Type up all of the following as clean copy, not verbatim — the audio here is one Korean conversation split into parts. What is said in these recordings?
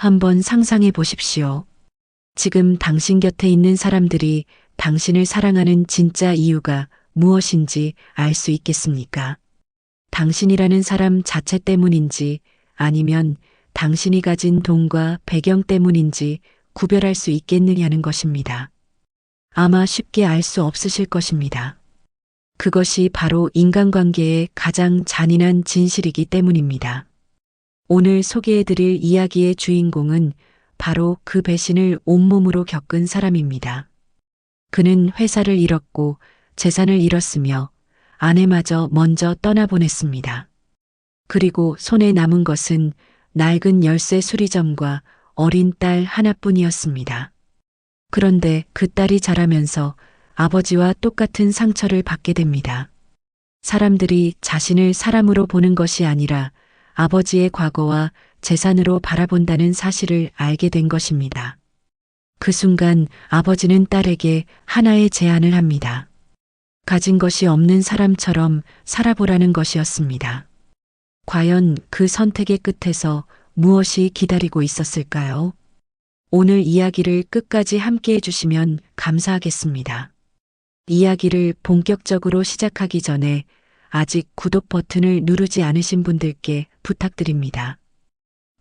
한번 상상해 보십시오. 지금 당신 곁에 있는 사람들이 당신을 사랑하는 진짜 이유가 무엇인지 알 수 있겠습니까? 당신이라는 사람 자체 때문인지 아니면 당신이 가진 돈과 배경 때문인지 구별할 수 있겠느냐는 것입니다. 아마 쉽게 알 수 없으실 것입니다. 그것이 바로 인간관계의 가장 잔인한 진실이기 때문입니다. 오늘 소개해드릴 이야기의 주인공은 바로 그 배신을 온몸으로 겪은 사람입니다. 그는 회사를 잃었고 재산을 잃었으며 아내마저 먼저 떠나보냈습니다. 그리고 손에 남은 것은 낡은 열쇠 수리점과 어린 딸 하나뿐이었습니다. 그런데 그 딸이 자라면서 아버지와 똑같은 상처를 받게 됩니다. 사람들이 자신을 사람으로 보는 것이 아니라 아버지의 과거와 재산으로 바라본다는 사실을 알게 된 것입니다. 그 순간 아버지는 딸에게 하나의 제안을 합니다. 가진 것이 없는 사람처럼 살아보라는 것이었습니다. 과연 그 선택의 끝에서 무엇이 기다리고 있었을까요? 오늘 이야기를 끝까지 함께 해주시면 감사하겠습니다. 이야기를 본격적으로 시작하기 전에 아직 구독 버튼을 누르지 않으신 분들께 부탁드립니다.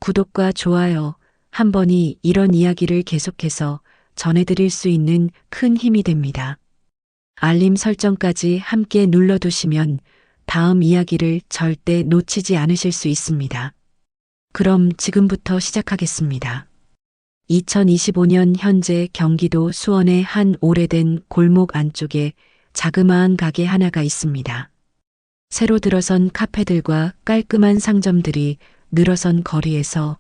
구독과 좋아요 한 번이 이런 이야기를 계속해서 전해드릴 수 있는 큰 힘이 됩니다. 알림 설정까지 함께 눌러두시면 다음 이야기를 절대 놓치지 않으실 수 있습니다. 그럼 지금부터 시작하겠습니다. 2025년 현재 경기도 수원의 한 오래된 골목 안쪽에 자그마한 가게 하나가 있습니다. 새로 들어선 카페들과 깔끔한 상점들이 늘어선 거리에서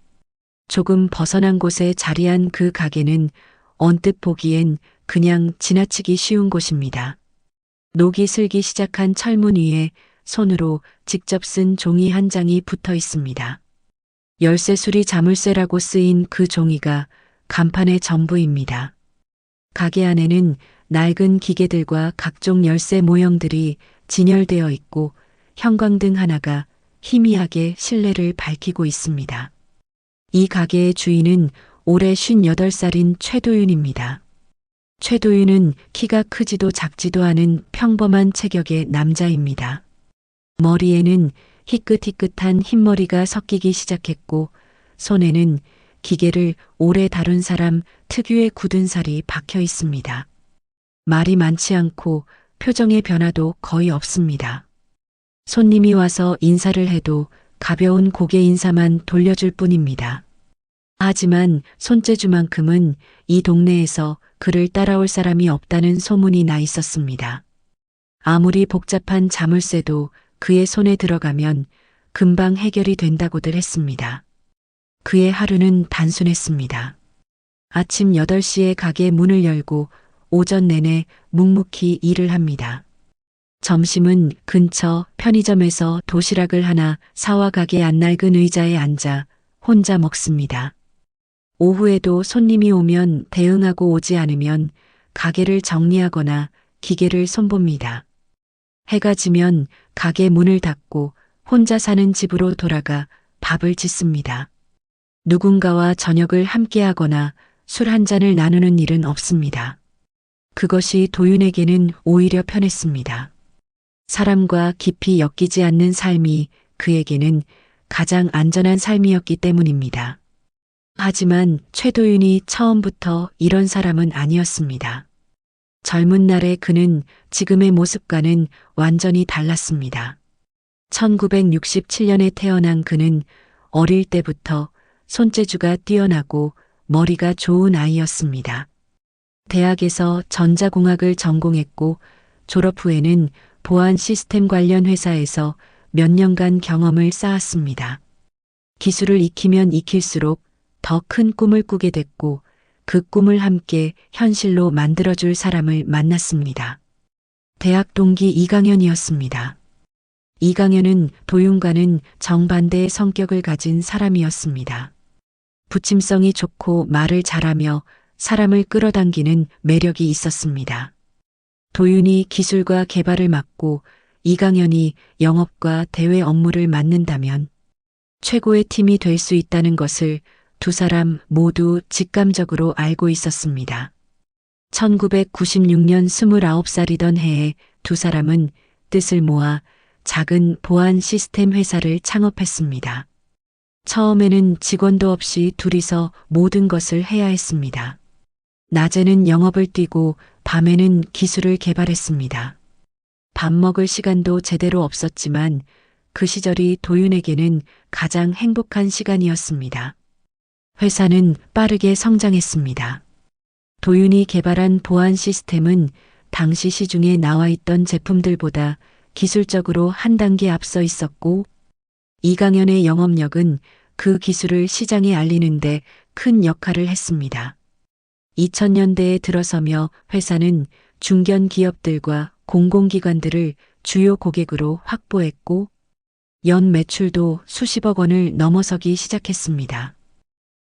조금 벗어난 곳에 자리한 그 가게는 언뜻 보기엔 그냥 지나치기 쉬운 곳입니다. 녹이 슬기 시작한 철문 위에 손으로 직접 쓴 종이 한 장이 붙어 있습니다. 열쇠 수리 자물쇠라고 쓰인 그 종이가 간판의 전부입니다. 가게 안에는 낡은 기계들과 각종 열쇠 모형들이 진열되어 있고 형광등 하나가 희미하게 실내를 밝히고 있습니다. 이 가게의 주인은 올해 58살인 최도윤입니다. 최도윤은 키가 크지도 작지도 않은 평범한 체격의 남자입니다. 머리에는 희끗희끗한 흰머리가 섞이기 시작했고 손에는 기계를 오래 다룬 사람 특유의 굳은 살이 박혀 있습니다. 말이 많지 않고 표정의 변화도 거의 없습니다. 손님이 와서 인사를 해도 가벼운 고개 인사만 돌려줄 뿐입니다. 하지만 손재주만큼은 이 동네에서 그를 따라올 사람이 없다는 소문이 나 있었습니다. 아무리 복잡한 자물쇠도 그의 손에 들어가면 금방 해결이 된다고들 했습니다. 그의 하루는 단순했습니다. 아침 8시에 가게 문을 열고 오전 내내 묵묵히 일을 합니다. 점심은 근처 편의점에서 도시락을 하나 사와 가게 안낡은 의자에 앉아 혼자 먹습니다. 오후에도 손님이 오면 대응하고 오지 않으면 가게를 정리하거나 기계를 손봅니다. 해가 지면 가게 문을 닫고 혼자 사는 집으로 돌아가 밥을 짓습니다. 누군가와 저녁을 함께하거나 술 한 잔을 나누는 일은 없습니다. 그것이 도윤에게는 오히려 편했습니다. 사람과 깊이 엮이지 않는 삶이 그에게는 가장 안전한 삶이었기 때문입니다. 하지만 최도윤이 처음부터 이런 사람은 아니었습니다. 젊은 날의 그는 지금의 모습과는 완전히 달랐습니다. 1967년에 태어난 그는 어릴 때부터 손재주가 뛰어나고 머리가 좋은 아이였습니다. 대학에서 전자공학을 전공했고 졸업 후에는 보안 시스템 관련 회사에서 몇 년간 경험을 쌓았습니다. 기술을 익히면 익힐수록 더 큰 꿈을 꾸게 됐고 그 꿈을 함께 현실로 만들어줄 사람을 만났습니다. 대학 동기 이강현이었습니다. 이강현은 도윤과는 정반대의 성격을 가진 사람이었습니다. 부침성이 좋고 말을 잘하며 사람을 끌어당기는 매력이 있었습니다. 도윤이 기술과 개발을 맡고 이강현이 영업과 대외 업무를 맡는다면 최고의 팀이 될 수 있다는 것을 두 사람 모두 직감적으로 알고 있었습니다. 1996년 29살이던 해에 두 사람은 뜻을 모아 작은 보안 시스템 회사를 창업했습니다. 처음에는 직원도 없이 둘이서 모든 것을 해야 했습니다. 낮에는 영업을 뛰고 밤에는 기술을 개발했습니다. 밥 먹을 시간도 제대로 없었지만 그 시절이 도윤에게는 가장 행복한 시간이었습니다. 회사는 빠르게 성장했습니다. 도윤이 개발한 보안 시스템은 당시 시중에 나와 있던 제품들보다 기술적으로 한 단계 앞서 있었고, 이강현의 영업력은 그 기술을 시장에 알리는데 큰 역할을 했습니다. 2000년대에 들어서며 회사는 중견 기업들과 공공기관들을 주요 고객으로 확보했고, 연 매출도 수십억 원을 넘어서기 시작했습니다.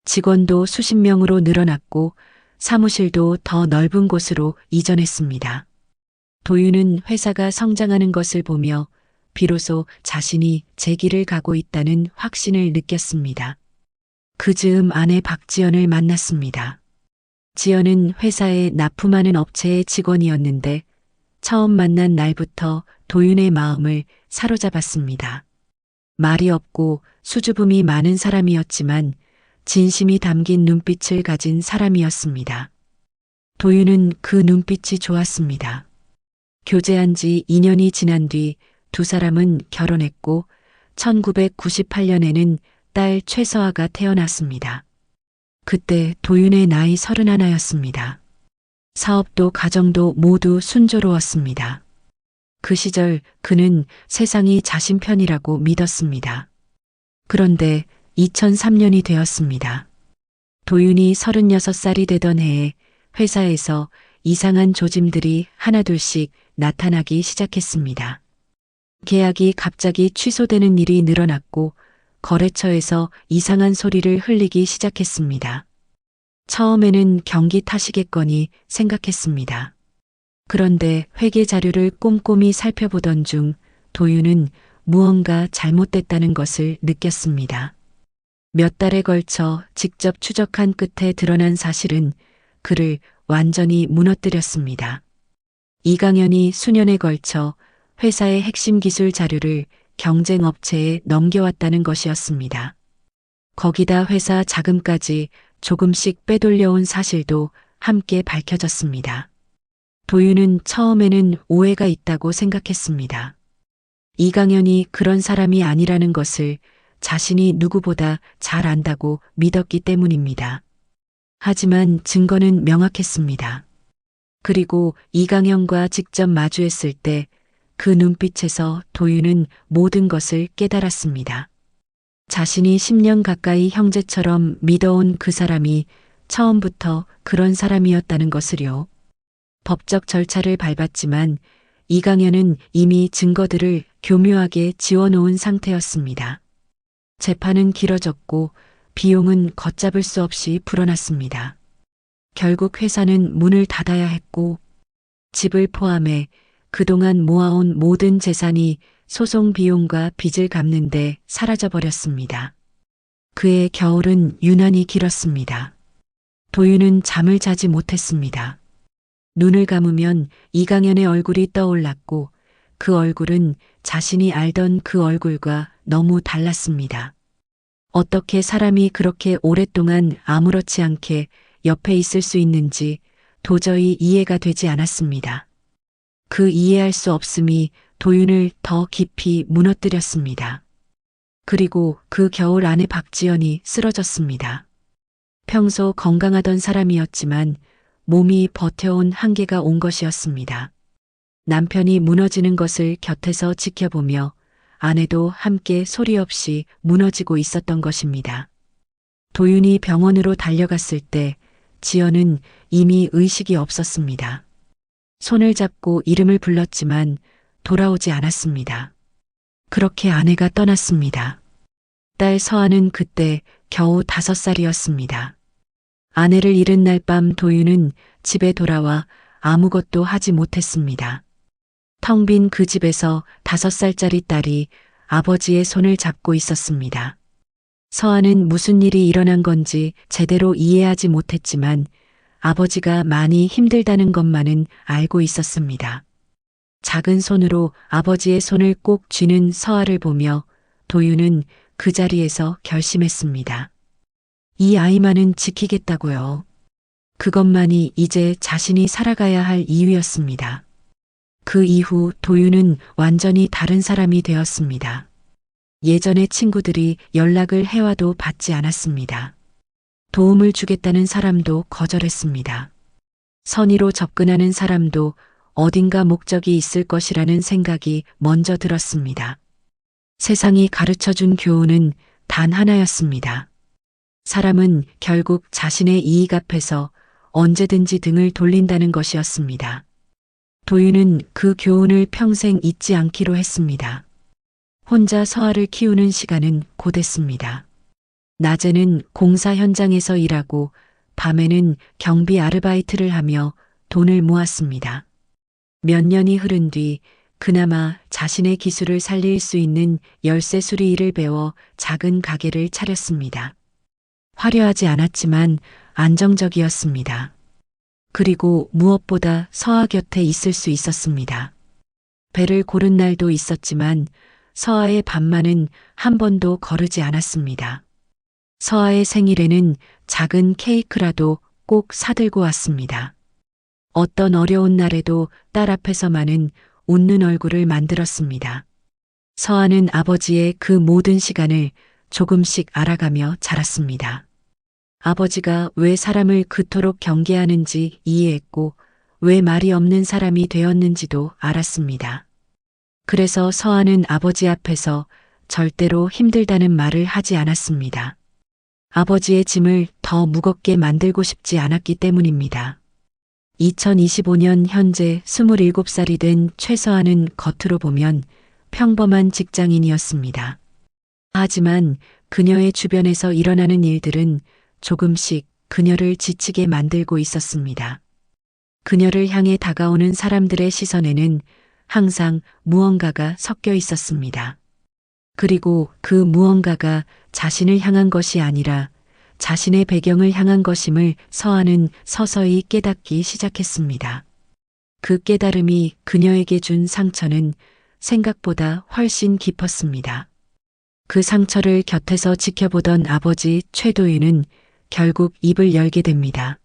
직원도 수십 명으로 늘어났고 사무실도 더 넓은 곳으로 이전했습니다. 도윤은 회사가 성장하는 것을 보며 비로소 자신이 제 길을 가고 있다는 확신을 느꼈습니다. 그 즈음 아내 박지연을 만났습니다. 지연은 회사에 납품하는 업체의 직원이었는데 처음 만난 날부터 도윤의 마음을 사로잡았습니다. 말이 없고 수줍음이 많은 사람이었지만 진심이 담긴 눈빛을 가진 사람이었습니다. 도윤은 그 눈빛이 좋았습니다. 교제한 지 2년이 지난 뒤 두 사람은 결혼했고 1998년에는 딸 최서아가 태어났습니다. 그때 도윤의 나이 31였습니다. 사업도 가정도 모두 순조로웠습니다. 그 시절 그는 세상이 자신 편이라고 믿었습니다. 그런데 2003년이 되었습니다. 도윤이 36살이 되던 해에 회사에서 이상한 조짐들이 하나둘씩 나타나기 시작했습니다. 계약이 갑자기 취소되는 일이 늘어났고 거래처에서 이상한 소리를 흘리기 시작했습니다. 처음에는 경기 탓이겠거니 생각했습니다. 그런데 회계 자료를 꼼꼼히 살펴보던 중 도윤은 무언가 잘못됐다는 것을 느꼈습니다. 몇 달에 걸쳐 직접 추적한 끝에 드러난 사실은 그를 완전히 무너뜨렸습니다. 이강현이 수년에 걸쳐 회사의 핵심 기술 자료를 경쟁 업체에 넘겨왔다는 것이었습니다. 거기다 회사 자금까지 조금씩 빼돌려온 사실도 함께 밝혀졌습니다. 도윤은 처음에는 오해가 있다고 생각했습니다. 이강현이 그런 사람이 아니라는 것을 자신이 누구보다 잘 안다고 믿었기 때문입니다. 하지만 증거는 명확했습니다. 그리고 이강현과 직접 마주했을 때 그 눈빛에서 도윤은 모든 것을 깨달았습니다. 자신이 10년 가까이 형제처럼 믿어온 그 사람이 처음부터 그런 사람이었다는 것을요. 법적 절차를 밟았지만 이강현은 이미 증거들을 교묘하게 지워놓은 상태였습니다. 재판은 길어졌고 비용은 걷잡을 수 없이 불어났습니다. 결국 회사는 문을 닫아야 했고 집을 포함해 그동안 모아온 모든 재산이 소송 비용과 빚을 갚는데 사라져버렸습니다. 그의 겨울은 유난히 길었습니다. 도윤은 잠을 자지 못했습니다. 눈을 감으면 이강현의 얼굴이 떠올랐고 그 얼굴은 자신이 알던 그 얼굴과 너무 달랐습니다. 어떻게 사람이 그렇게 오랫동안 아무렇지 않게 옆에 있을 수 있는지 도저히 이해가 되지 않았습니다. 그 이해할 수 없음이 도윤을 더 깊이 무너뜨렸습니다. 그리고 그 겨울 아내 박지연이 쓰러졌습니다. 평소 건강하던 사람이었지만 몸이 버텨온 한계가 온 것이었습니다. 남편이 무너지는 것을 곁에서 지켜보며 아내도 함께 소리 없이 무너지고 있었던 것입니다. 도윤이 병원으로 달려갔을 때 지연은 이미 의식이 없었습니다. 손을 잡고 이름을 불렀지만 돌아오지 않았습니다. 그렇게 아내가 떠났습니다. 딸 서아는 그때 겨우 5살이었습니다. 아내를 잃은 날 밤 도윤은 집에 돌아와 아무것도 하지 못했습니다. 텅 빈 그 집에서 5살짜리 딸이 아버지의 손을 잡고 있었습니다. 서아는 무슨 일이 일어난 건지 제대로 이해하지 못했지만 아버지가 많이 힘들다는 것만은 알고 있었습니다. 작은 손으로 아버지의 손을 꼭 쥐는 서아를 보며 도윤은 그 자리에서 결심했습니다. 이 아이만은 지키겠다고요. 그것만이 이제 자신이 살아가야 할 이유였습니다. 그 이후 도윤은 완전히 다른 사람이 되었습니다. 예전의 친구들이 연락을 해와도 받지 않았습니다. 도움을 주겠다는 사람도 거절했습니다. 선의로 접근하는 사람도 어딘가 목적이 있을 것이라는 생각이 먼저 들었습니다. 세상이 가르쳐준 교훈은 단 하나였습니다. 사람은 결국 자신의 이익 앞에서 언제든지 등을 돌린다는 것이었습니다. 도윤은 그 교훈을 평생 잊지 않기로 했습니다. 혼자 서아를 키우는 시간은 고됐습니다. 낮에는 공사 현장에서 일하고 밤에는 경비 아르바이트를 하며 돈을 모았습니다. 몇 년이 흐른 뒤 그나마 자신의 기술을 살릴 수 있는 열쇠 수리 일을 배워 작은 가게를 차렸습니다. 화려하지 않았지만 안정적이었습니다. 그리고 무엇보다 서아 곁에 있을 수 있었습니다. 배를 고른 날도 있었지만 서아의 밤만은 한 번도 거르지 않았습니다. 서아의 생일에는 작은 케이크라도 꼭 사들고 왔습니다. 어떤 어려운 날에도 딸 앞에서만은 웃는 얼굴을 만들었습니다. 서아는 아버지의 그 모든 시간을 조금씩 알아가며 자랐습니다. 아버지가 왜 사람을 그토록 경계하는지 이해했고 왜 말이 없는 사람이 되었는지도 알았습니다. 그래서 서아는 아버지 앞에서 절대로 힘들다는 말을 하지 않았습니다. 아버지의 짐을 더 무겁게 만들고 싶지 않았기 때문입니다. 2025년 현재 27살이 된 최서아는 겉으로 보면 평범한 직장인이었습니다. 하지만 그녀의 주변에서 일어나는 일들은 조금씩 그녀를 지치게 만들고 있었습니다. 그녀를 향해 다가오는 사람들의 시선에는 항상 무언가가 섞여 있었습니다. 그리고 그 무언가가 자신을 향한 것이 아니라 자신의 배경을 향한 것임을 서아는 서서히 깨닫기 시작했습니다. 그 깨달음이 그녀에게 준 상처는 생각보다 훨씬 깊었습니다. 그 상처를 곁에서 지켜보던 아버지 최도윤은 결국 입을 열게 됩니다.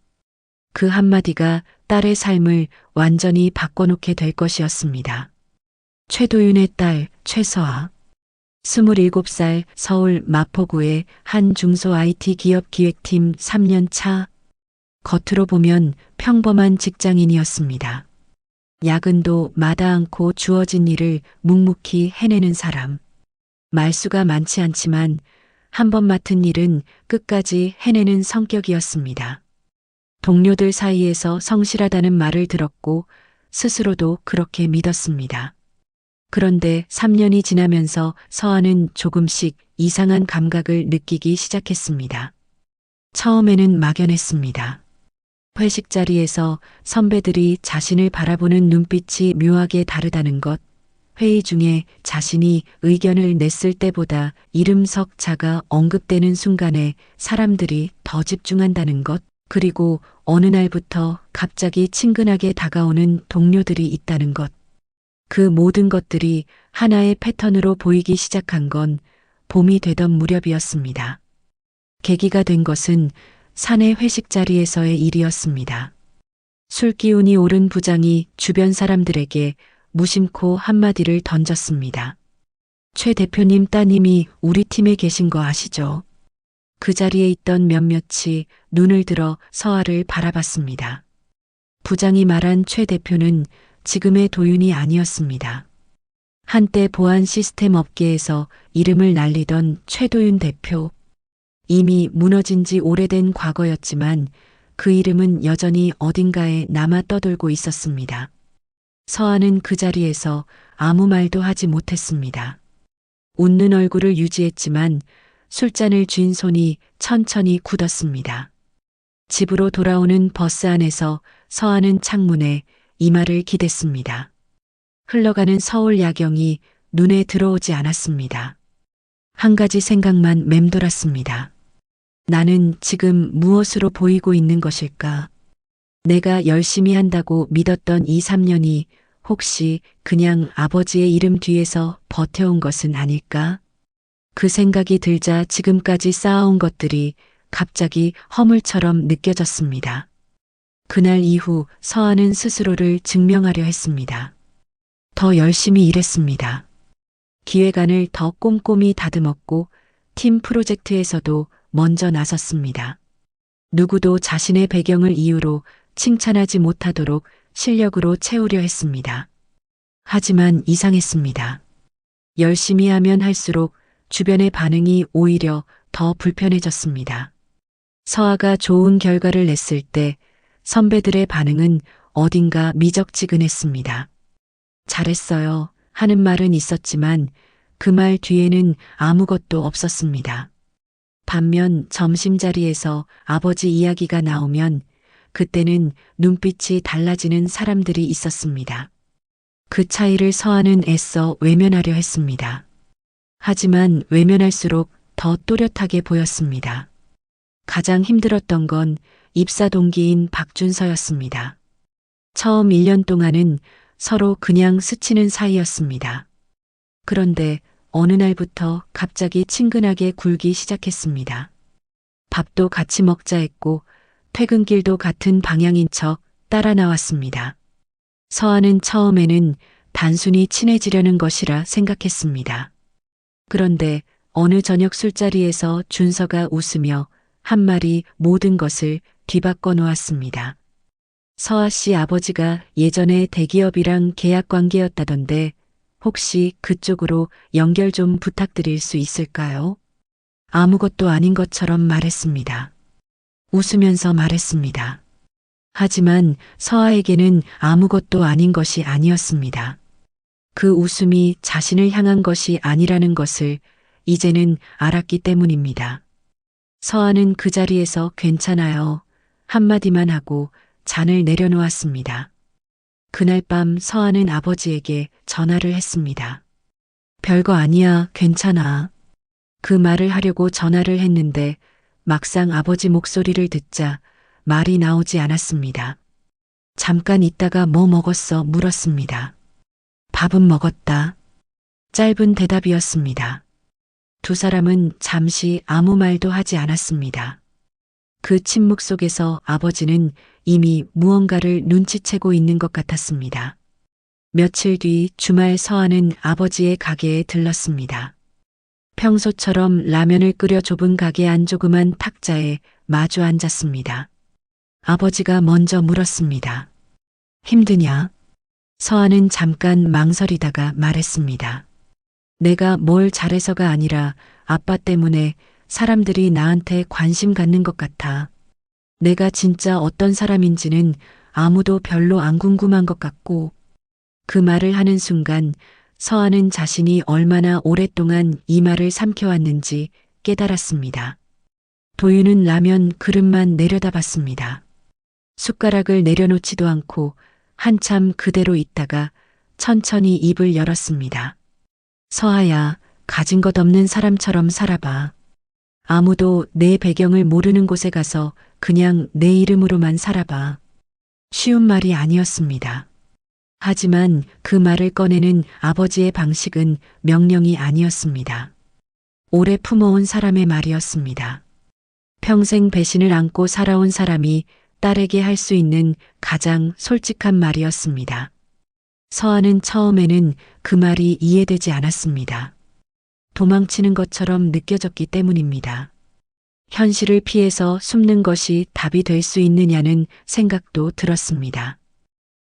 그 한마디가 딸의 삶을 완전히 바꿔놓게 될 것이었습니다. 최도윤의 딸 최서아. 27살 서울 마포구의 한 중소 IT 기업 기획팀 3년 차. 겉으로 보면 평범한 직장인이었습니다. 야근도 마다 않고 주어진 일을 묵묵히 해내는 사람. 말수가 많지 않지만 한 번 맡은 일은 끝까지 해내는 성격이었습니다. 동료들 사이에서 성실하다는 말을 들었고 스스로도 그렇게 믿었습니다. 그런데 3년이 지나면서 서아는 조금씩 이상한 감각을 느끼기 시작했습니다. 처음에는 막연했습니다. 회식 자리에서 선배들이 자신을 바라보는 눈빛이 묘하게 다르다는 것, 회의 중에 자신이 의견을 냈을 때보다 이름 석자가 언급되는 순간에 사람들이 더 집중한다는 것, 그리고 어느 날부터 갑자기 친근하게 다가오는 동료들이 있다는 것. 그 모든 것들이 하나의 패턴으로 보이기 시작한 건 봄이 되던 무렵이었습니다. 계기가 된 것은 사내 회식 자리에서의 일이었습니다. 술 기운이 오른 부장이 주변 사람들에게 무심코 한마디를 던졌습니다. 최 대표님 따님이 우리 팀에 계신 거 아시죠? 그 자리에 있던 몇몇이 눈을 들어 서아를 바라봤습니다. 부장이 말한 최 대표는 지금의 도윤이 아니었습니다. 한때 보안 시스템 업계에서 이름을 날리던 최도윤 대표. 이미 무너진 지 오래된 과거였지만 그 이름은 여전히 어딘가에 남아 떠돌고 있었습니다. 서아는 그 자리에서 아무 말도 하지 못했습니다. 웃는 얼굴을 유지했지만 술잔을 쥔 손이 천천히 굳었습니다. 집으로 돌아오는 버스 안에서 서아는 창문에 이마를 기댔습니다. 흘러가는 서울 야경이 눈에 들어오지 않았습니다. 한 가지 생각만 맴돌았습니다. 나는 지금 무엇으로 보이고 있는 것일까? 내가 열심히 한다고 믿었던 2, 3년이 혹시 그냥 아버지의 이름 뒤에서 버텨온 것은 아닐까? 그 생각이 들자 지금까지 쌓아온 것들이 갑자기 허물처럼 느껴졌습니다. 그날 이후 서한은 스스로를 증명하려 했습니다. 더 열심히 일했습니다. 기획안을 더 꼼꼼히 다듬었고 팀 프로젝트에서도 먼저 나섰습니다. 누구도 자신의 배경을 이유로 칭찬하지 못하도록 실력으로 채우려 했습니다. 하지만 이상했습니다. 열심히 하면 할수록 주변의 반응이 오히려 더 불편해졌습니다. 서아가 좋은 결과를 냈을 때 선배들의 반응은 어딘가 미적지근했습니다. 잘했어요 하는 말은 있었지만 그 말 뒤에는 아무것도 없었습니다. 반면 점심자리에서 아버지 이야기가 나오면 그때는 눈빛이 달라지는 사람들이 있었습니다. 그 차이를 서한은 애써 외면하려 했습니다. 하지만 외면할수록 더 또렷하게 보였습니다. 가장 힘들었던 건 입사 동기인 박준서였습니다. 처음 1년 동안은 서로 그냥 스치는 사이였습니다. 그런데 어느 날부터 갑자기 친근하게 굴기 시작했습니다. 밥도 같이 먹자 했고 퇴근길도 같은 방향인 척 따라 나왔습니다. 서한은 처음에는 단순히 친해지려는 것이라 생각했습니다. 그런데 어느 저녁 술자리에서 준서가 웃으며 한 말이 모든 것을 뒤바꿔 놓았습니다. 서아 씨 아버지가 예전에 대기업이랑 계약 관계였다던데 혹시 그쪽으로 연결 좀 부탁드릴 수 있을까요? 아무것도 아닌 것처럼 말했습니다. 웃으면서 말했습니다. 하지만 서아에게는 아무것도 아닌 것이 아니었습니다. 그 웃음이 자신을 향한 것이 아니라는 것을 이제는 알았기 때문입니다. 서아는 그 자리에서 괜찮아요 한마디만 하고 잔을 내려놓았습니다. 그날 밤 서아는 아버지에게 전화를 했습니다. 별거 아니야, 괜찮아. 그 말을 하려고 전화를 했는데 막상 아버지 목소리를 듣자 말이 나오지 않았습니다. 잠깐 있다가 뭐 먹었어? 물었습니다. 밥은 먹었다. 짧은 대답이었습니다. 두 사람은 잠시 아무 말도 하지 않았습니다. 그 침묵 속에서 아버지는 이미 무언가를 눈치채고 있는 것 같았습니다. 며칠 뒤 주말 서아는 아버지의 가게에 들렀습니다. 평소처럼 라면을 끓여 좁은 가게 안 조그만 탁자에 마주 앉았습니다. 아버지가 먼저 물었습니다. 힘드냐? 서아는 잠깐 망설이다가 말했습니다. 내가 뭘 잘해서가 아니라 아빠 때문에 사람들이 나한테 관심 갖는 것 같아. 내가 진짜 어떤 사람인지는 아무도 별로 안 궁금한 것 같고. 그 말을 하는 순간 서아는 자신이 얼마나 오랫동안 이 말을 삼켜왔는지 깨달았습니다. 도윤은 라면 그릇만 내려다봤습니다. 숟가락을 내려놓지도 않고 한참 그대로 있다가 천천히 입을 열었습니다. 서아야, 가진 것 없는 사람처럼 살아봐. 아무도 내 배경을 모르는 곳에 가서 그냥 내 이름으로만 살아봐. 쉬운 말이 아니었습니다. 하지만 그 말을 꺼내는 아버지의 방식은 명령이 아니었습니다. 오래 품어온 사람의 말이었습니다. 평생 배신을 안고 살아온 사람이 딸에게 할 수 있는 가장 솔직한 말이었습니다. 서아는 처음에는 그 말이 이해되지 않았습니다. 도망치는 것처럼 느껴졌기 때문입니다. 현실을 피해서 숨는 것이 답이 될 수 있느냐는 생각도 들었습니다.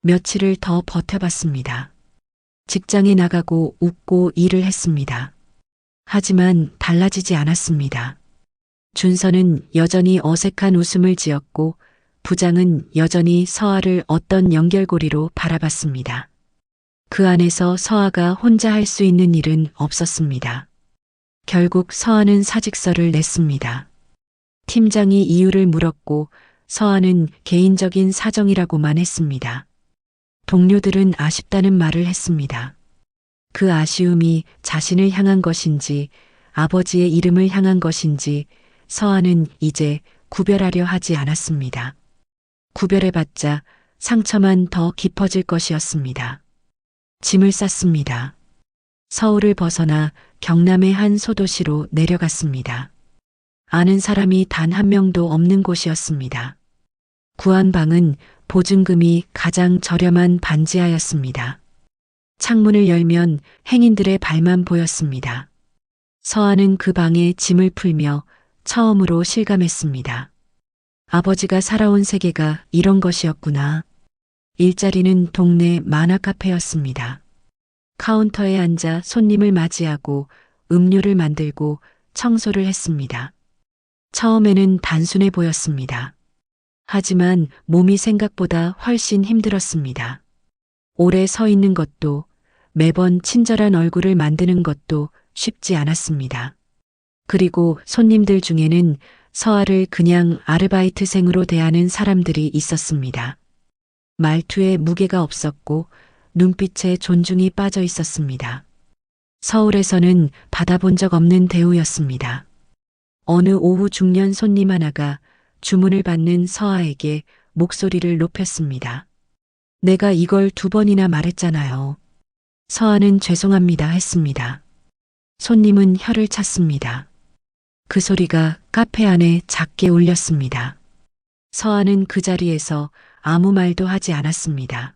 며칠을 더 버텨봤습니다. 직장에 나가고 웃고 일을 했습니다. 하지만 달라지지 않았습니다. 준서는 여전히 어색한 웃음을 지었고 부장은 여전히 서아를 어떤 연결고리로 바라봤습니다. 그 안에서 서아가 혼자 할 수 있는 일은 없었습니다. 결국 서아는 사직서를 냈습니다. 팀장이 이유를 물었고 서아는 개인적인 사정이라고만 했습니다. 동료들은 아쉽다는 말을 했습니다. 그 아쉬움이 자신을 향한 것인지 아버지의 이름을 향한 것인지 서아는 이제 구별하려 하지 않았습니다. 구별해봤자 상처만 더 깊어질 것이었습니다. 짐을 쌌습니다. 서울을 벗어나 경남의 한 소도시로 내려갔습니다. 아는 사람이 단 한 명도 없는 곳이었습니다. 구한 방은 보증금이 가장 저렴한 반지하였습니다. 창문을 열면 행인들의 발만 보였습니다. 서아는 그 방에 짐을 풀며 처음으로 실감했습니다. 아버지가 살아온 세계가 이런 것이었구나. 일자리는 동네 만화 카페였습니다. 카운터에 앉아 손님을 맞이하고 음료를 만들고 청소를 했습니다. 처음에는 단순해 보였습니다. 하지만 몸이 생각보다 훨씬 힘들었습니다. 오래 서 있는 것도 매번 친절한 얼굴을 만드는 것도 쉽지 않았습니다. 그리고 손님들 중에는 서아를 그냥 아르바이트생으로 대하는 사람들이 있었습니다. 말투에 무게가 없었고 눈빛에 존중이 빠져 있었습니다. 서울에서는 받아본 적 없는 대우였습니다. 어느 오후 중년 손님 하나가 주문을 받는 서아에게 목소리를 높였습니다. 내가 이걸 2번이나 말했잖아요. 서아는 죄송합니다 했습니다. 손님은 혀를 찼습니다. 그 소리가 카페 안에 작게 울렸습니다. 서아는 그 자리에서 아무 말도 하지 않았습니다.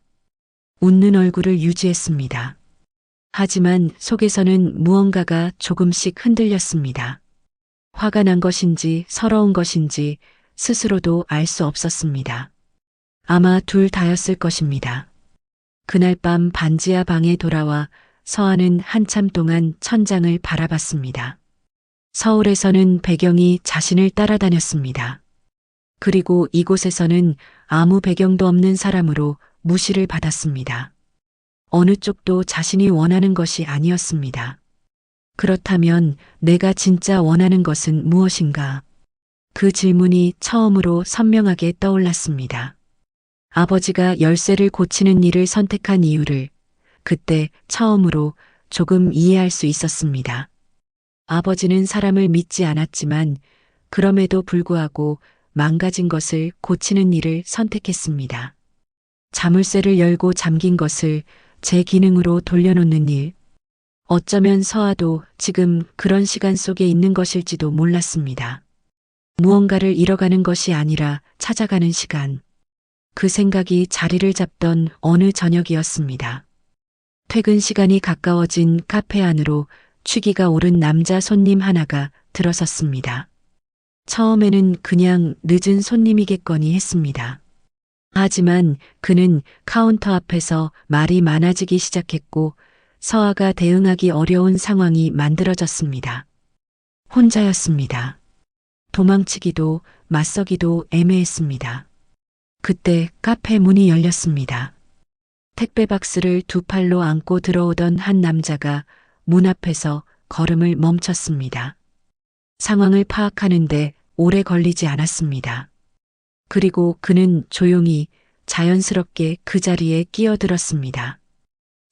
웃는 얼굴을 유지했습니다. 하지만 속에서는 무언가가 조금씩 흔들렸습니다. 화가 난 것인지 서러운 것인지 스스로도 알 수 없었습니다. 아마 둘 다였을 것입니다. 그날 밤 반지하 방에 돌아와 서아는 한참 동안 천장을 바라봤습니다. 서울에서는 배경이 자신을 따라다녔습니다. 그리고 이곳에서는 아무 배경도 없는 사람으로 무시를 받았습니다. 어느 쪽도 자신이 원하는 것이 아니었습니다. 그렇다면 내가 진짜 원하는 것은 무엇인가? 그 질문이 처음으로 선명하게 떠올랐습니다. 아버지가 열쇠를 고치는 일을 선택한 이유를 그때 처음으로 조금 이해할 수 있었습니다. 아버지는 사람을 믿지 않았지만 그럼에도 불구하고 망가진 것을 고치는 일을 선택했습니다. 자물쇠를 열고 잠긴 것을 제 기능으로 돌려놓는 일. 어쩌면 서아도 지금 그런 시간 속에 있는 것일지도 몰랐습니다. 무언가를 잃어가는 것이 아니라 찾아가는 시간. 그 생각이 자리를 잡던 어느 저녁이었습니다. 퇴근 시간이 가까워진 카페 안으로 취기가 오른 남자 손님 하나가 들어섰습니다. 처음에는 그냥 늦은 손님이겠거니 했습니다. 하지만 그는 카운터 앞에서 말이 많아지기 시작했고 서아가 대응하기 어려운 상황이 만들어졌습니다. 혼자였습니다. 도망치기도 맞서기도 애매했습니다. 그때 카페 문이 열렸습니다. 택배 박스를 2팔로 안고 들어오던 한 남자가 문 앞에서 걸음을 멈췄습니다. 상황을 파악하는데 오래 걸리지 않았습니다. 그리고 그는 조용히 자연스럽게 그 자리에 끼어들었습니다.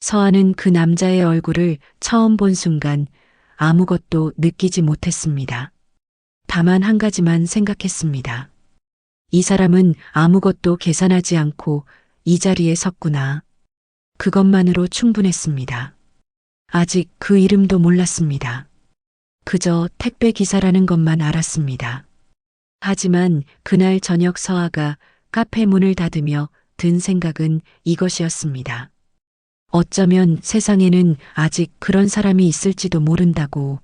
서아는 그 남자의 얼굴을 처음 본 순간 아무것도 느끼지 못했습니다. 다만 한 가지만 생각했습니다. 이 사람은 아무것도 계산하지 않고 이 자리에 섰구나. 그것만으로 충분했습니다. 아직 그 이름도 몰랐습니다. 그저 택배 기사라는 것만 알았습니다. 하지만 그날 저녁 서아가 카페 문을 닫으며 든 생각은 이것이었습니다. 어쩌면 세상에는 아직 그런 사람이 있을지도 모른다고.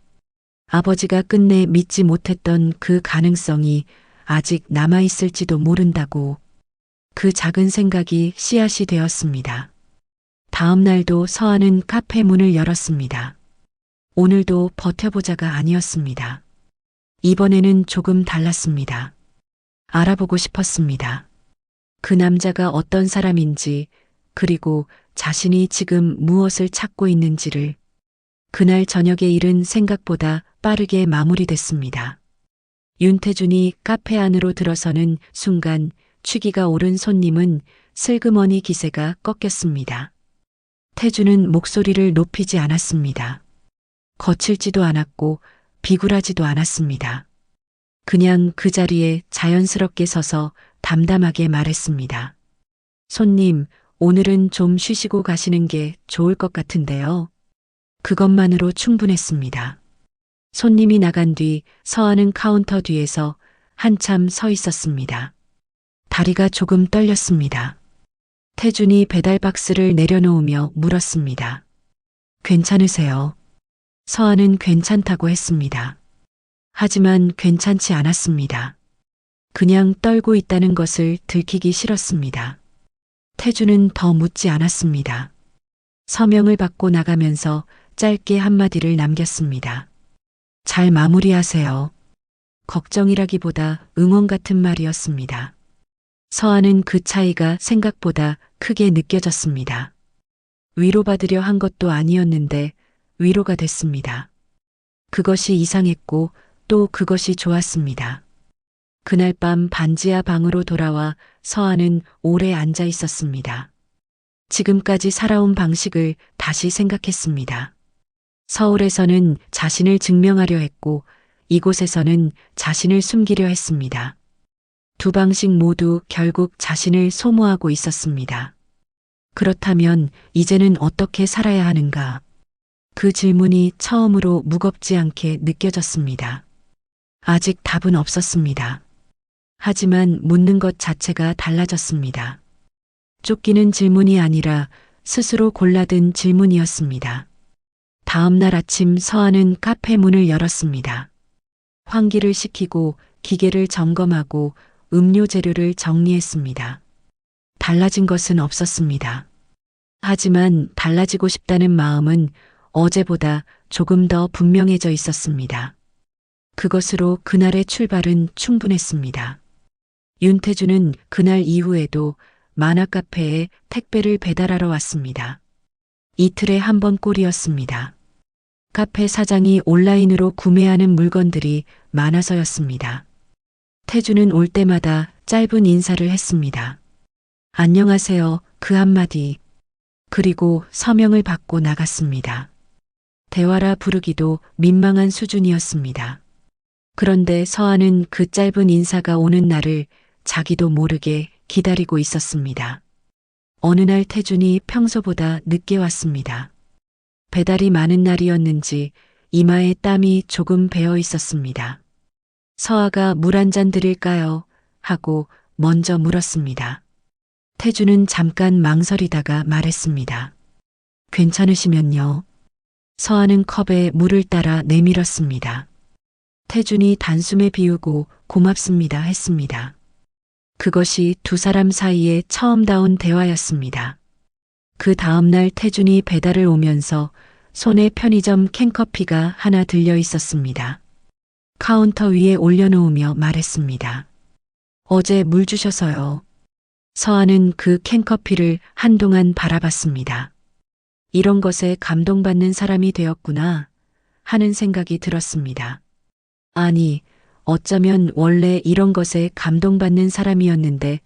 아버지가 끝내 믿지 못했던 그 가능성이 아직 남아있을지도 모른다고. 그 작은 생각이 씨앗이 되었습니다. 다음 날도 서아는 카페 문을 열었습니다. 오늘도 버텨보자가 아니었습니다. 이번에는 조금 달랐습니다. 알아보고 싶었습니다. 그 남자가 어떤 사람인지, 그리고 자신이 지금 무엇을 찾고 있는지를. 그날 저녁의 일은 생각보다 빠르게 마무리됐습니다. 윤태준이 카페 안으로 들어서는 순간 취기가 오른 손님은 슬그머니 기세가 꺾였습니다. 태준은 목소리를 높이지 않았습니다. 거칠지도 않았고 비굴하지도 않았습니다. 그냥 그 자리에 자연스럽게 서서 담담하게 말했습니다. 손님, 오늘은 좀 쉬시고 가시는 게 좋을 것 같은데요. 그것만으로 충분했습니다. 손님이 나간 뒤 서하는 카운터 뒤에서 한참 서 있었습니다. 다리가 조금 떨렸습니다. 태준이 배달 박스를 내려놓으며 물었습니다. 괜찮으세요? 서하는 괜찮다고 했습니다. 하지만 괜찮지 않았습니다. 그냥 떨고 있다는 것을 들키기 싫었습니다. 태준은 더 묻지 않았습니다. 서명을 받고 나가면서 짧게 한마디를 남겼습니다. 잘 마무리하세요. 걱정이라기보다 응원 같은 말이었습니다. 서하는 그 차이가 생각보다 크게 느껴졌습니다. 위로받으려 한 것도 아니었는데 위로가 됐습니다. 그것이 이상했고 또 그것이 좋았습니다. 그날 밤 반지하 방으로 돌아와 서하는 오래 앉아 있었습니다. 지금까지 살아온 방식을 다시 생각했습니다. 서울에서는 자신을 증명하려 했고 이곳에서는 자신을 숨기려 했습니다. 두 방식 모두 결국 자신을 소모하고 있었습니다. 그렇다면 이제는 어떻게 살아야 하는가? 그 질문이 처음으로 무겁지 않게 느껴졌습니다. 아직 답은 없었습니다. 하지만 묻는 것 자체가 달라졌습니다. 쫓기는 질문이 아니라 스스로 골라든 질문이었습니다. 다음 날 아침 서하는 카페 문을 열었습니다. 환기를 시키고 기계를 점검하고 음료 재료를 정리했습니다. 달라진 것은 없었습니다. 하지만 달라지고 싶다는 마음은 어제보다 조금 더 분명해져 있었습니다. 그것으로 그날의 출발은 충분했습니다. 윤태주는 그날 이후에도 만화 카페에 택배를 배달하러 왔습니다. 이틀에 한 번 꼴이었습니다. 카페 사장이 온라인으로 구매하는 물건들이 많아서였습니다. 태주는 올 때마다 짧은 인사를 했습니다. 안녕하세요, 그 한마디. 그리고 서명을 받고 나갔습니다. 대화라 부르기도 민망한 수준이었습니다. 그런데 서하는 그 짧은 인사가 오는 날을 자기도 모르게 기다리고 있었습니다. 어느 날 태준이 평소보다 늦게 왔습니다. 배달이 많은 날이었는지 이마에 땀이 조금 배어 있었습니다. 서하가 물 한 잔 드릴까요? 하고 먼저 물었습니다. 태준은 잠깐 망설이다가 말했습니다. 괜찮으시면요. 서하는 컵에 물을 따라 내밀었습니다. 태준이 단숨에 비우고 고맙습니다 했습니다. 그것이 두 사람 사이에 처음 닿은 대화였습니다. 그 다음날 태준이 배달을 오면서 손에 편의점 캔커피가 하나 들려 있었습니다. 카운터 위에 올려놓으며 말했습니다. 어제 물 주셔서요. 서하는 그 캔커피를 한동안 바라봤습니다. 이런 것에 감동받는 사람이 되었구나 하는 생각이 들었습니다. 아니, 어쩌면 원래 이런 것에 감동받는 사람이었는데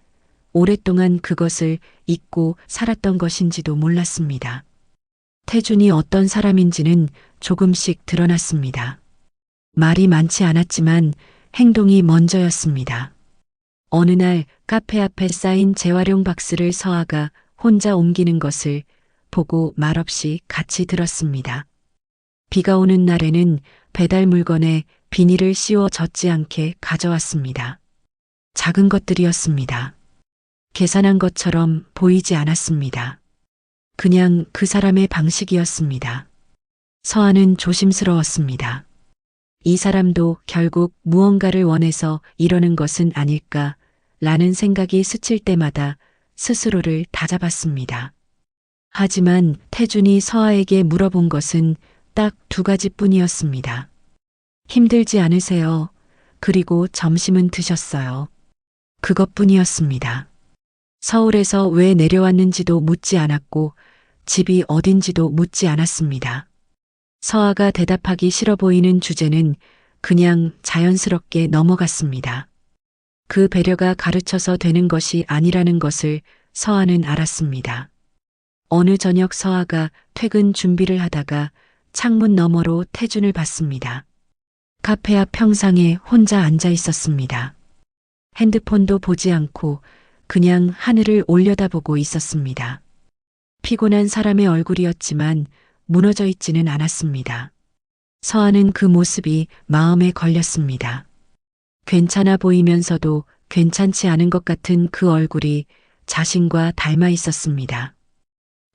오랫동안 그것을 잊고 살았던 것인지도 몰랐습니다. 태준이 어떤 사람인지는 조금씩 드러났습니다. 말이 많지 않았지만 행동이 먼저였습니다. 어느 날 카페 앞에 쌓인 재활용 박스를 서하가 혼자 옮기는 것을 보고 말없이 같이 들었습니다. 비가 오는 날에는 배달 물건에 비닐을 씌워 젖지 않게 가져왔습니다. 작은 것들이었습니다. 계산한 것처럼 보이지 않았습니다. 그냥 그 사람의 방식이었습니다. 서하는 조심스러웠습니다. 이 사람도 결국 무언가를 원해서 이러는 것은 아닐까 라는 생각이 스칠 때마다 스스로를 다잡았습니다. 하지만 태준이 서하에게 물어본 것은 딱 두 가지뿐이었습니다. 힘들지 않으세요? 그리고 점심은 드셨어요? 그것뿐이었습니다. 서울에서 왜 내려왔는지도 묻지 않았고 집이 어딘지도 묻지 않았습니다. 서하가 대답하기 싫어 보이는 주제는 그냥 자연스럽게 넘어갔습니다. 그 배려가 가르쳐서 되는 것이 아니라는 것을 서하는 알았습니다. 어느 저녁 서하가 퇴근 준비를 하다가 창문 너머로 태준을 봤습니다. 카페 앞 평상에 혼자 앉아 있었습니다. 핸드폰도 보지 않고 그냥 하늘을 올려다보고 있었습니다. 피곤한 사람의 얼굴이었지만 무너져 있지는 않았습니다. 서하는 그 모습이 마음에 걸렸습니다. 괜찮아 보이면서도 괜찮지 않은 것 같은 그 얼굴이 자신과 닮아 있었습니다.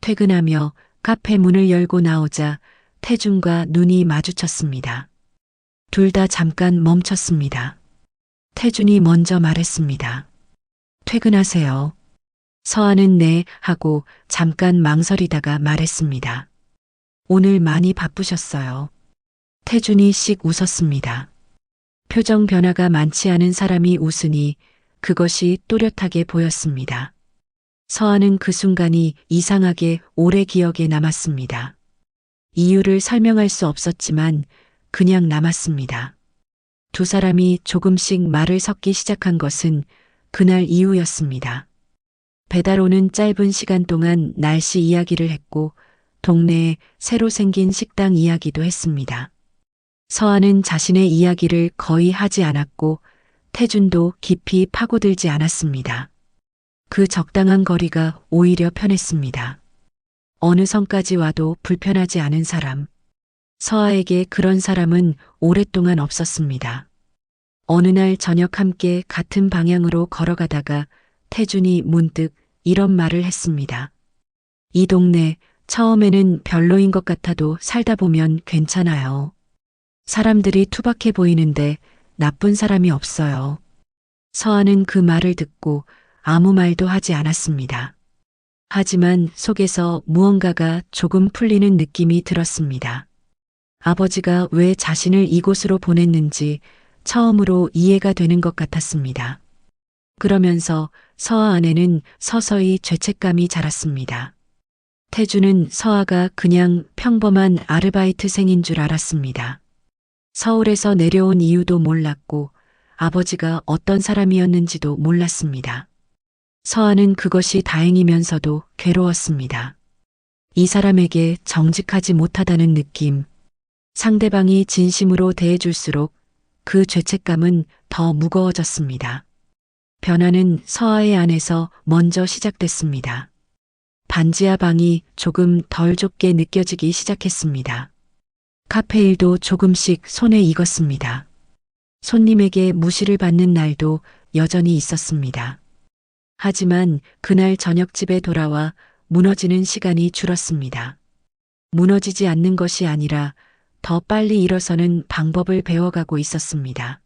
퇴근하며 카페 문을 열고 나오자 태준과 눈이 마주쳤습니다. 둘 다 잠깐 멈췄습니다. 태준이 먼저 말했습니다. 퇴근하세요. 서하는 네 하고 잠깐 망설이다가 말했습니다. 오늘 많이 바쁘셨어요. 태준이 씩 웃었습니다. 표정 변화가 많지 않은 사람이 웃으니 그것이 또렷하게 보였습니다. 서하는 그 순간이 이상하게 오래 기억에 남았습니다. 이유를 설명할 수 없었지만 그냥 남았습니다. 두 사람이 조금씩 말을 섞기 시작한 것은 그날 이후였습니다. 배달 오는 짧은 시간 동안 날씨 이야기를 했고 동네에 새로 생긴 식당 이야기도 했습니다. 서하는 자신의 이야기를 거의 하지 않았고 태준도 깊이 파고들지 않았습니다. 그 적당한 거리가 오히려 편했습니다. 어느 선까지 와도 불편하지 않은 사람. 서하에게 그런 사람은 오랫동안 없었습니다. 어느 날 저녁 함께 같은 방향으로 걸어가다가 태준이 문득 이런 말을 했습니다. 이 동네 처음에는 별로인 것 같아도 살다 보면 괜찮아요. 사람들이 투박해 보이는데 나쁜 사람이 없어요. 서하는 그 말을 듣고 아무 말도 하지 않았습니다. 하지만 속에서 무언가가 조금 풀리는 느낌이 들었습니다. 아버지가 왜 자신을 이곳으로 보냈는지 처음으로 이해가 되는 것 같았습니다. 그러면서 서하 안에는 서서히 죄책감이 자랐습니다. 태주는 서하가 그냥 평범한 아르바이트생인 줄 알았습니다. 서울에서 내려온 이유도 몰랐고 아버지가 어떤 사람이었는지도 몰랐습니다. 서하는 그것이 다행이면서도 괴로웠습니다. 이 사람에게 정직하지 못하다는 느낌, 상대방이 진심으로 대해줄수록 그 죄책감은 더 무거워졌습니다. 변화는 서하의 안에서 먼저 시작됐습니다. 반지하 방이 조금 덜 좁게 느껴지기 시작했습니다. 카페 일도 조금씩 손에 익었습니다. 손님에게 무시를 받는 날도 여전히 있었습니다. 하지만 그날 저녁 집에 돌아와 무너지는 시간이 줄었습니다. 무너지지 않는 것이 아니라 더 빨리 일어서는 방법을 배워가고 있었습니다.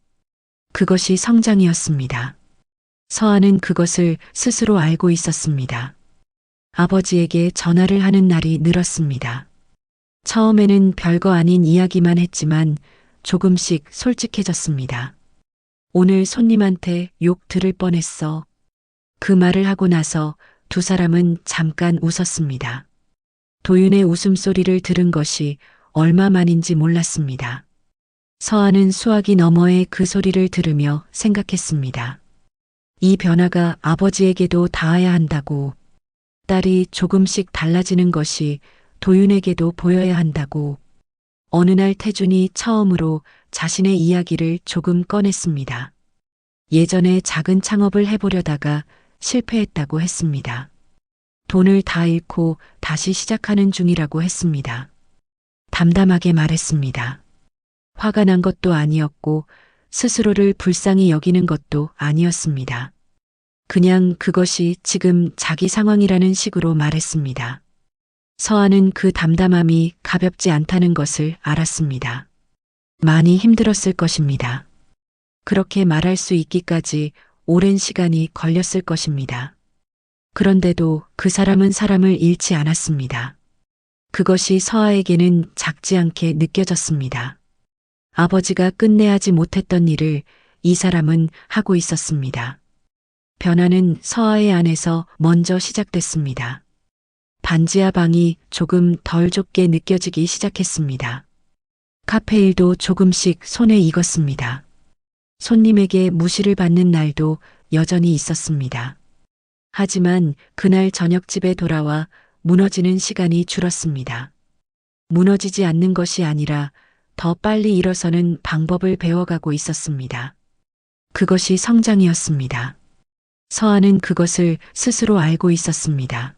그것이 성장이었습니다. 서하는 그것을 스스로 알고 있었습니다. 아버지에게 전화를 하는 날이 늘었습니다. 처음에는 별거 아닌 이야기만 했지만 조금씩 솔직해졌습니다. 오늘 손님한테 욕 들을 뻔했어. 그 말을 하고 나서 두 사람은 잠깐 웃었습니다. 도윤의 웃음소리를 들은 것이 얼마만인지 몰랐습니다. 서하는 수화기 너머의 그 소리를 들으며 생각했습니다. 이 변화가 아버지에게도 닿아야 한다고, 딸이 조금씩 달라지는 것이 도윤에게도 보여야 한다고. 어느 날 태준이 처음으로 자신의 이야기를 조금 꺼냈습니다. 예전에 작은 창업을 해보려다가 실패했다고 했습니다. 돈을 다 잃고 다시 시작하는 중이라고 했습니다. 담담하게 말했습니다. 화가 난 것도 아니었고 스스로를 불쌍히 여기는 것도 아니었습니다. 그냥 그것이 지금 자기 상황이라는 식으로 말했습니다. 서하는 그 담담함이 가볍지 않다는 것을 알았습니다. 많이 힘들었을 것입니다. 그렇게 말할 수 있기까지 오랜 시간이 걸렸을 것입니다. 그런데도 그 사람은 사람을 잃지 않았습니다. 그것이 서하에게는 작지 않게 느껴졌습니다. 아버지가 끝내 하지 못했던 일을 이 사람은 하고 있었습니다. 변화는 서하의 안에서 먼저 시작됐습니다. 반지하 방이 조금 덜 좁게 느껴지기 시작했습니다. 카페 일도 조금씩 손에 익었습니다. 손님에게 무시를 받는 날도 여전히 있었습니다. 하지만 그날 저녁 집에 돌아와 무너지는 시간이 줄었습니다. 무너지지 않는 것이 아니라 더 빨리 일어서는 방법을 배워가고 있었습니다. 그것이 성장이었습니다. 서아는 그것을 스스로 알고 있었습니다.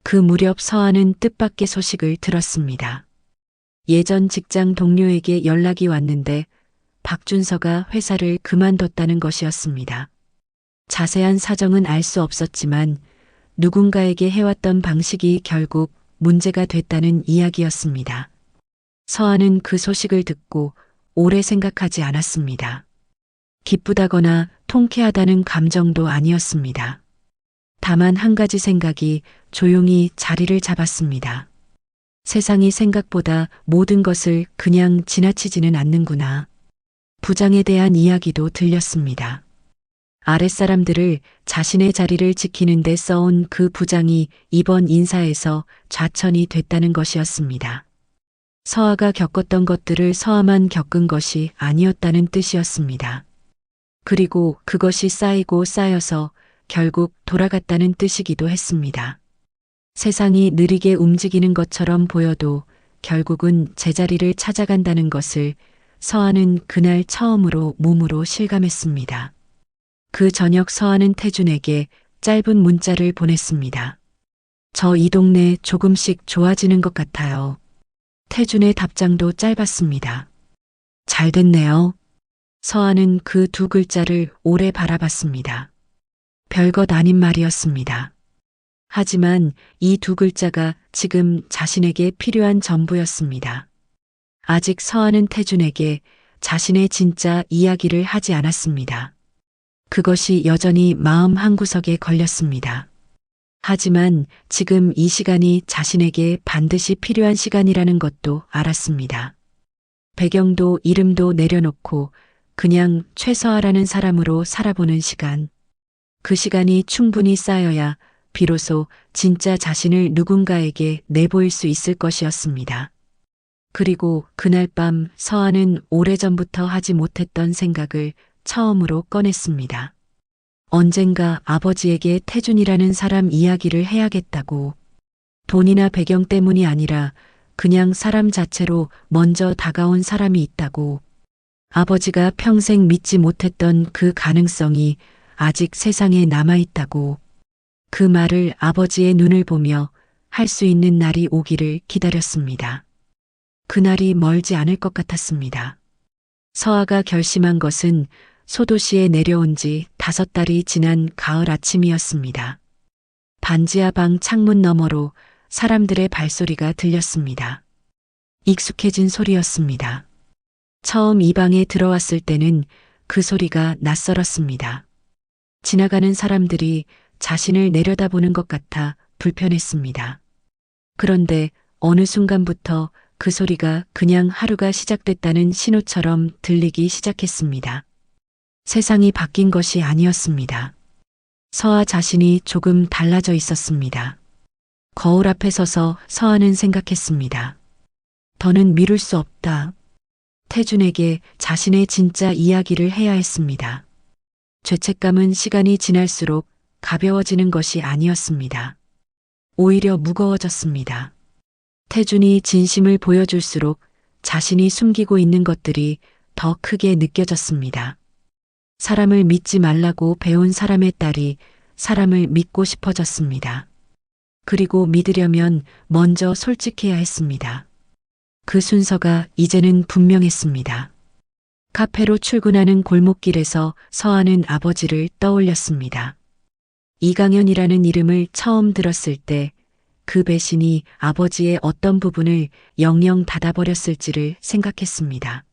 그 무렵 서아는 뜻밖의 소식을 들었습니다. 예전 직장 동료에게 연락이 왔는데 박준서가 회사를 그만뒀다는 것이었습니다. 자세한 사정은 알 수 없었지만 누군가에게 해왔던 방식이 결국 문제가 됐다는 이야기였습니다. 서아는 그 소식을 듣고 오래 생각하지 않았습니다. 기쁘다거나 통쾌하다는 감정도 아니었습니다. 다만 한 가지 생각이 조용히 자리를 잡았습니다. 세상이 생각보다 모든 것을 그냥 지나치지는 않는구나. 부장에 대한 이야기도 들렸습니다. 아랫사람들을 자신의 자리를 지키는 데 써온 그 부장이 이번 인사에서 좌천이 됐다는 것이었습니다. 서아가 겪었던 것들을 서아만 겪은 것이 아니었다는 뜻이었습니다. 그리고 그것이 쌓이고 쌓여서 결국 돌아갔다는 뜻이기도 했습니다. 세상이 느리게 움직이는 것처럼 보여도 결국은 제자리를 찾아간다는 것을 서아는 그날 처음으로 몸으로 실감했습니다. 그 저녁 서아는 태준에게 짧은 문자를 보냈습니다. 저 이 동네 조금씩 좋아지는 것 같아요. 태준의 답장도 짧았습니다. 잘 됐네요. 서아는 그 두 글자를 오래 바라봤습니다. 별것 아닌 말이었습니다. 하지만 이 두 글자가 지금 자신에게 필요한 전부였습니다. 아직 서아는 태준에게 자신의 진짜 이야기를 하지 않았습니다. 그것이 여전히 마음 한구석에 걸렸습니다. 하지만 지금 이 시간이 자신에게 반드시 필요한 시간이라는 것도 알았습니다. 배경도 이름도 내려놓고 그냥 최서아라는 사람으로 살아보는 시간. 그 시간이 충분히 쌓여야 비로소 진짜 자신을 누군가에게 내보일 수 있을 것이었습니다. 그리고 그날 밤 서아는 오래전부터 하지 못했던 생각을 처음으로 꺼냈습니다. 언젠가 아버지에게 태준이라는 사람 이야기를 해야겠다고. 돈이나 배경 때문이 아니라 그냥 사람 자체로 먼저 다가온 사람이 있다고. 아버지가 평생 믿지 못했던 그 가능성이 아직 세상에 남아있다고. 그 말을 아버지의 눈을 보며 할 수 있는 날이 오기를 기다렸습니다. 그날이 멀지 않을 것 같았습니다. 서아가 결심한 것은 소도시에 내려온 지 5달이 지난 가을 아침이었습니다. 반지하 방 창문 너머로 사람들의 발소리가 들렸습니다. 익숙해진 소리였습니다. 처음 이 방에 들어왔을 때는 그 소리가 낯설었습니다. 지나가는 사람들이 자신을 내려다보는 것 같아 불편했습니다. 그런데 어느 순간부터 그 소리가 그냥 하루가 시작됐다는 신호처럼 들리기 시작했습니다. 세상이 바뀐 것이 아니었습니다. 서아 자신이 조금 달라져 있었습니다. 거울 앞에 서서 서아는 생각했습니다. 더는 미룰 수 없다. 태준에게 자신의 진짜 이야기를 해야 했습니다. 죄책감은 시간이 지날수록 가벼워지는 것이 아니었습니다. 오히려 무거워졌습니다. 태준이 진심을 보여줄수록 자신이 숨기고 있는 것들이 더 크게 느껴졌습니다. 사람을 믿지 말라고 배운 사람의 딸이 사람을 믿고 싶어졌습니다. 그리고 믿으려면 먼저 솔직해야 했습니다. 그 순서가 이제는 분명했습니다. 카페로 출근하는 골목길에서 서아는 아버지를 떠올렸습니다. 이강현이라는 이름을 처음 들었을 때 그 배신이 아버지의 어떤 부분을 영영 닫아버렸을지를 생각했습니다.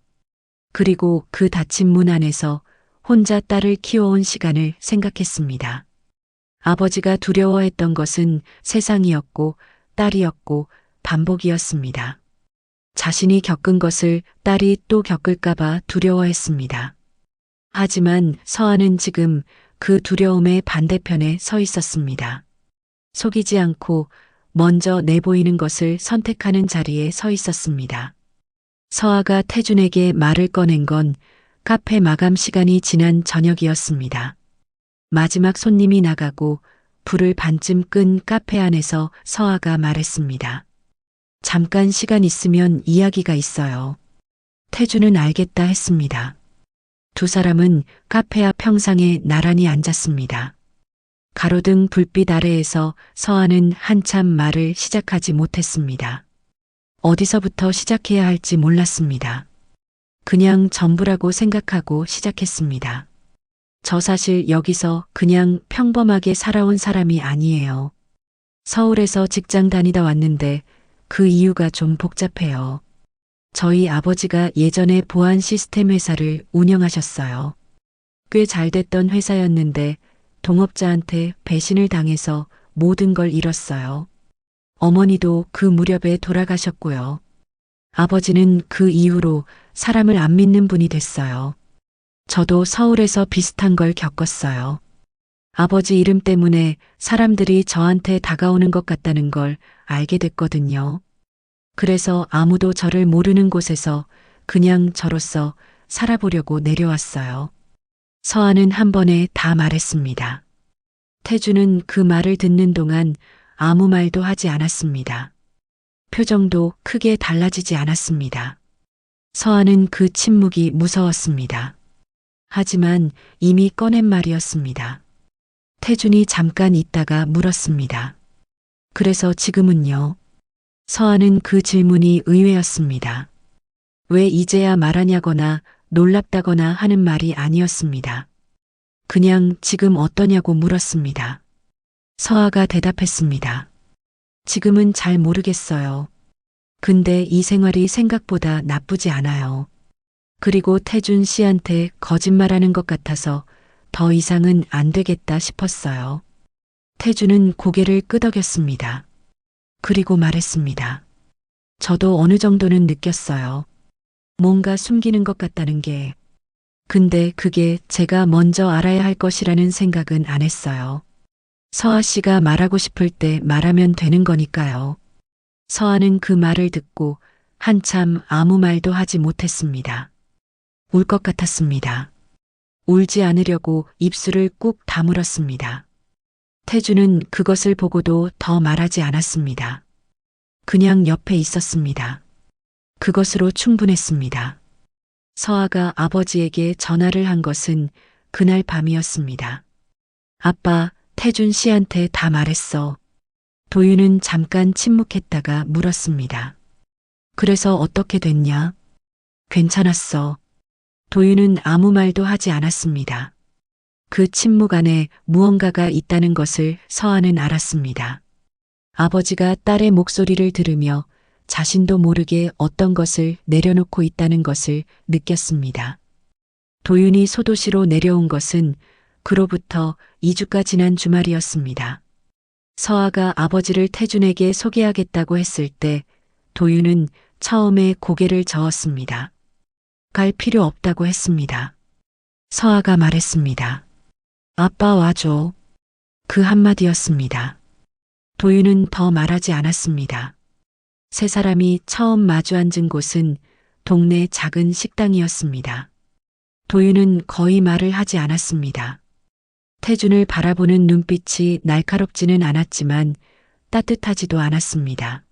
그리고 그 닫힌 문 안에서 혼자 딸을 키워온 시간을 생각했습니다. 아버지가 두려워했던 것은 세상이었고 딸이었고 반복이었습니다. 자신이 겪은 것을 딸이 또 겪을까봐 두려워했습니다. 하지만 서아는 지금 그 두려움의 반대편에 서 있었습니다. 속이지 않고 먼저 내보이는 것을 선택하는 자리에 서 있었습니다. 서아가 태준에게 말을 꺼낸 건 카페 마감 시간이 지난 저녁이었습니다. 마지막 손님이 나가고 불을 반쯤 끈 카페 안에서 서아가 말했습니다. 잠깐 시간 있으면 이야기가 있어요. 태주는 알겠다 했습니다. 두 사람은 카페 앞 평상에 나란히 앉았습니다. 가로등 불빛 아래에서 서한은 한참 말을 시작하지 못했습니다. 어디서부터 시작해야 할지 몰랐습니다. 그냥 전부라고 생각하고 시작했습니다. 저 사실 여기서 그냥 평범하게 살아온 사람이 아니에요. 서울에서 직장 다니다 왔는데 그 이유가 좀 복잡해요. 저희 아버지가 예전에 보안 시스템 회사를 운영하셨어요. 꽤 잘 됐던 회사였는데 동업자한테 배신을 당해서 모든 걸 잃었어요. 어머니도 그 무렵에 돌아가셨고요. 아버지는 그 이후로 사람을 안 믿는 분이 됐어요. 저도 서울에서 비슷한 걸 겪었어요. 아버지 이름 때문에 사람들이 저한테 다가오는 것 같다는 걸 알게 됐거든요. 그래서 아무도 저를 모르는 곳에서 그냥 저로서 살아보려고 내려왔어요. 서한은 한 번에 다 말했습니다. 태주는 그 말을 듣는 동안 아무 말도 하지 않았습니다. 표정도 크게 달라지지 않았습니다. 서한은 그 침묵이 무서웠습니다. 하지만 이미 꺼낸 말이었습니다. 태준이 잠깐 있다가 물었습니다. 그래서 지금은요? 서한은 그 질문이 의외였습니다. 왜 이제야 말하냐거나 놀랍다거나 하는 말이 아니었습니다. 그냥 지금 어떠냐고 물었습니다. 서아가 대답했습니다. 지금은 잘 모르겠어요. 근데 이 생활이 생각보다 나쁘지 않아요. 그리고 태준 씨한테 거짓말하는 것 같아서 더 이상은 안 되겠다 싶었어요. 태준은 고개를 끄덕였습니다. 그리고 말했습니다. 저도 어느 정도는 느꼈어요. 뭔가 숨기는 것 같다는 게. 근데 그게 제가 먼저 알아야 할 것이라는 생각은 안 했어요. 서아 씨가 말하고 싶을 때 말하면 되는 거니까요. 서아는 그 말을 듣고 한참 아무 말도 하지 못했습니다. 울 것 같았습니다. 울지 않으려고 입술을 꾹 다물었습니다. 태주는 그것을 보고도 더 말하지 않았습니다. 그냥 옆에 있었습니다. 그것으로 충분했습니다. 서아가 아버지에게 전화를 한 것은 그날 밤이었습니다. 아빠, 태준 씨한테 다 말했어. 도윤은 잠깐 침묵했다가 물었습니다. 그래서 어떻게 됐냐? 괜찮았어. 도윤은 아무 말도 하지 않았습니다. 그 침묵 안에 무언가가 있다는 것을 서한은 알았습니다. 아버지가 딸의 목소리를 들으며 자신도 모르게 어떤 것을 내려놓고 있다는 것을 느꼈습니다. 도윤이 소도시로 내려온 것은 그로부터 2주가 지난 주말이었습니다. 서아가 아버지를 태준에게 소개하겠다고 했을 때 도윤은 처음에 고개를 저었습니다. 갈 필요 없다고 했습니다. 서아가 말했습니다. 아빠 와줘. 그 한마디였습니다. 도윤은 더 말하지 않았습니다. 세 사람이 처음 마주 앉은 곳은 동네 작은 식당이었습니다. 도윤은 거의 말을 하지 않았습니다. 태준을 바라보는 눈빛이 날카롭지는 않았지만 따뜻하지도 않았습니다.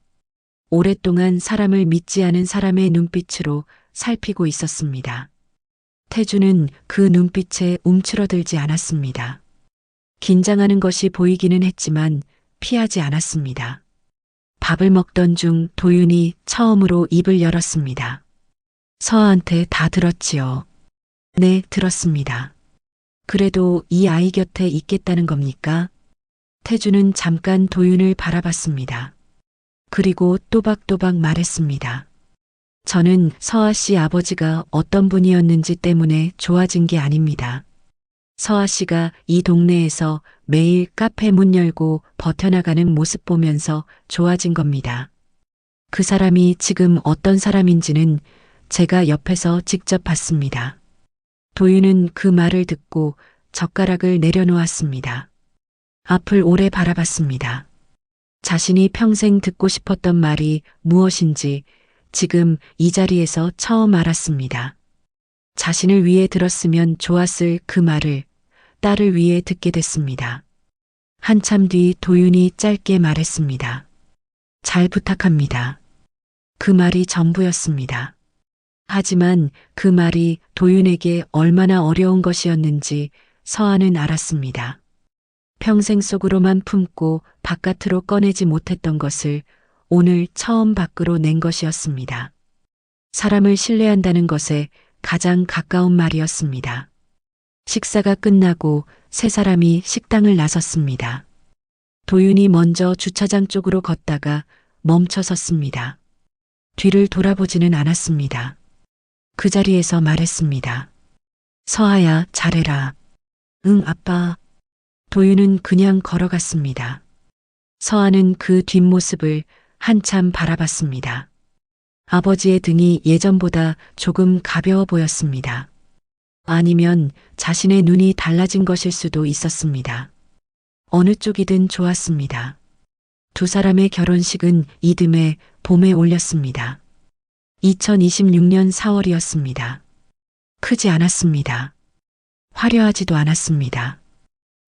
오랫동안 사람을 믿지 않은 사람의 눈빛으로 살피고 있었습니다. 태준은 그 눈빛에 움츠러들지 않았습니다. 긴장하는 것이 보이기는 했지만 피하지 않았습니다. 밥을 먹던 중 도윤이 처음으로 입을 열었습니다. 서아한테 다 들었지요. 네, 들었습니다. 그래도 이 아이 곁에 있겠다는 겁니까? 태준은 잠깐 도윤을 바라봤습니다. 그리고 또박또박 말했습니다. 저는 서아 씨 아버지가 어떤 분이었는지 때문에 좋아진 게 아닙니다. 서아 씨가 이 동네에서 매일 카페 문 열고 버텨나가는 모습 보면서 좋아진 겁니다. 그 사람이 지금 어떤 사람인지는 제가 옆에서 직접 봤습니다. 도윤은 그 말을 듣고 젓가락을 내려놓았습니다. 앞을 오래 바라봤습니다. 자신이 평생 듣고 싶었던 말이 무엇인지 지금 이 자리에서 처음 알았습니다. 자신을 위해 들었으면 좋았을 그 말을 딸을 위해 듣게 됐습니다. 한참 뒤 도윤이 짧게 말했습니다. 잘 부탁합니다. 그 말이 전부였습니다. 하지만 그 말이 도윤에게 얼마나 어려운 것이었는지 서한은 알았습니다. 평생 속으로만 품고 바깥으로 꺼내지 못했던 것을 오늘 처음 밖으로 낸 것이었습니다. 사람을 신뢰한다는 것에 가장 가까운 말이었습니다. 식사가 끝나고 세 사람이 식당을 나섰습니다. 도윤이 먼저 주차장 쪽으로 걷다가 멈춰 섰습니다. 뒤를 돌아보지는 않았습니다. 그 자리에서 말했습니다. 서아야, 잘해라. 응, 아빠. 도윤은 그냥 걸어갔습니다. 서아는 그 뒷모습을 한참 바라봤습니다. 아버지의 등이 예전보다 조금 가벼워 보였습니다. 아니면 자신의 눈이 달라진 것일 수도 있었습니다. 어느 쪽이든 좋았습니다. 두 사람의 결혼식은 이듬해 봄에 올렸습니다. 2026년 4월이었습니다. 크지 않았습니다. 화려하지도 않았습니다.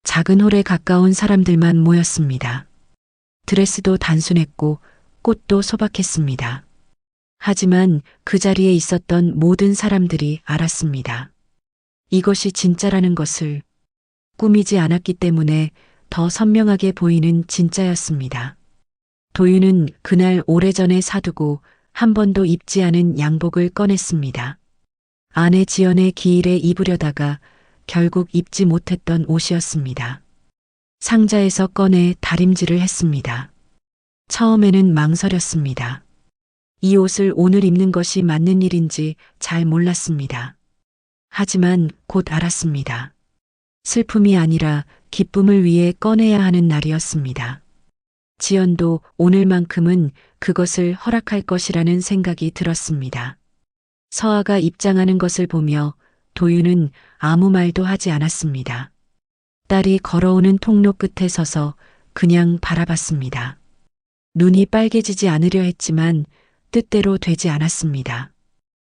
작은 홀에 가까운 사람들만 모였습니다. 드레스도 단순했고 꽃도 소박했습니다. 하지만 그 자리에 있었던 모든 사람들이 알았습니다. 이것이 진짜라는 것을. 꾸미지 않았기 때문에 더 선명하게 보이는 진짜였습니다. 도윤은 그날 오래전에 사두고 한 번도 입지 않은 양복을 꺼냈습니다. 아내 지연의 기일에 입으려다가 결국 입지 못했던 옷이었습니다. 상자에서 꺼내 다림질을 했습니다. 처음에는 망설였습니다. 이 옷을 오늘 입는 것이 맞는 일인지 잘 몰랐습니다. 하지만 곧 알았습니다. 슬픔이 아니라 기쁨을 위해 꺼내야 하는 날이었습니다. 지연도 오늘만큼은 그것을 허락할 것이라는 생각이 들었습니다. 서아가 입장하는 것을 보며 도윤은 아무 말도 하지 않았습니다. 딸이 걸어오는 통로 끝에 서서 그냥 바라봤습니다. 눈이 빨개지지 않으려 했지만 뜻대로 되지 않았습니다.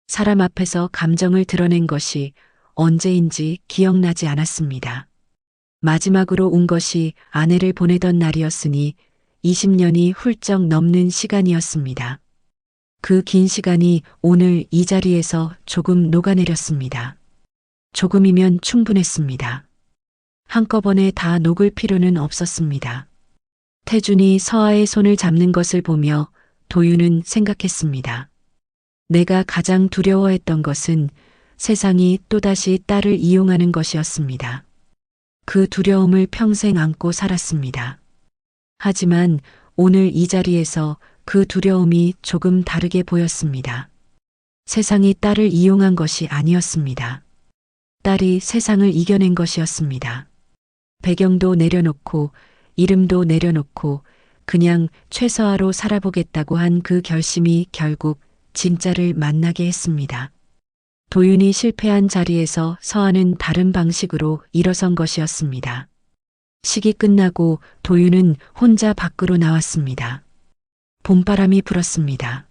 사람 앞에서 감정을 드러낸 것이 언제인지 기억나지 않았습니다. 마지막으로 운 것이 아내를 보내던 날이었으니 20년이 훌쩍 넘는 시간이었습니다. 그 긴 시간이 오늘 이 자리에서 조금 녹아내렸습니다. 조금이면 충분했습니다. 한꺼번에 다 녹을 필요는 없었습니다. 태준이 서아의 손을 잡는 것을 보며 도윤은 생각했습니다. 내가 가장 두려워했던 것은 세상이 또다시 딸을 이용하는 것이었습니다. 그 두려움을 평생 안고 살았습니다. 하지만 오늘 이 자리에서 그 두려움이 조금 다르게 보였습니다. 세상이 딸을 이용한 것이 아니었습니다. 딸이 세상을 이겨낸 것이었습니다. 배경도 내려놓고 이름도 내려놓고 그냥 최서아로 살아보겠다고 한 그 결심이 결국 진짜를 만나게 했습니다. 도윤이 실패한 자리에서 서아는 다른 방식으로 일어선 것이었습니다. 식이 끝나고 도윤은 혼자 밖으로 나왔습니다. 봄바람이 불었습니다.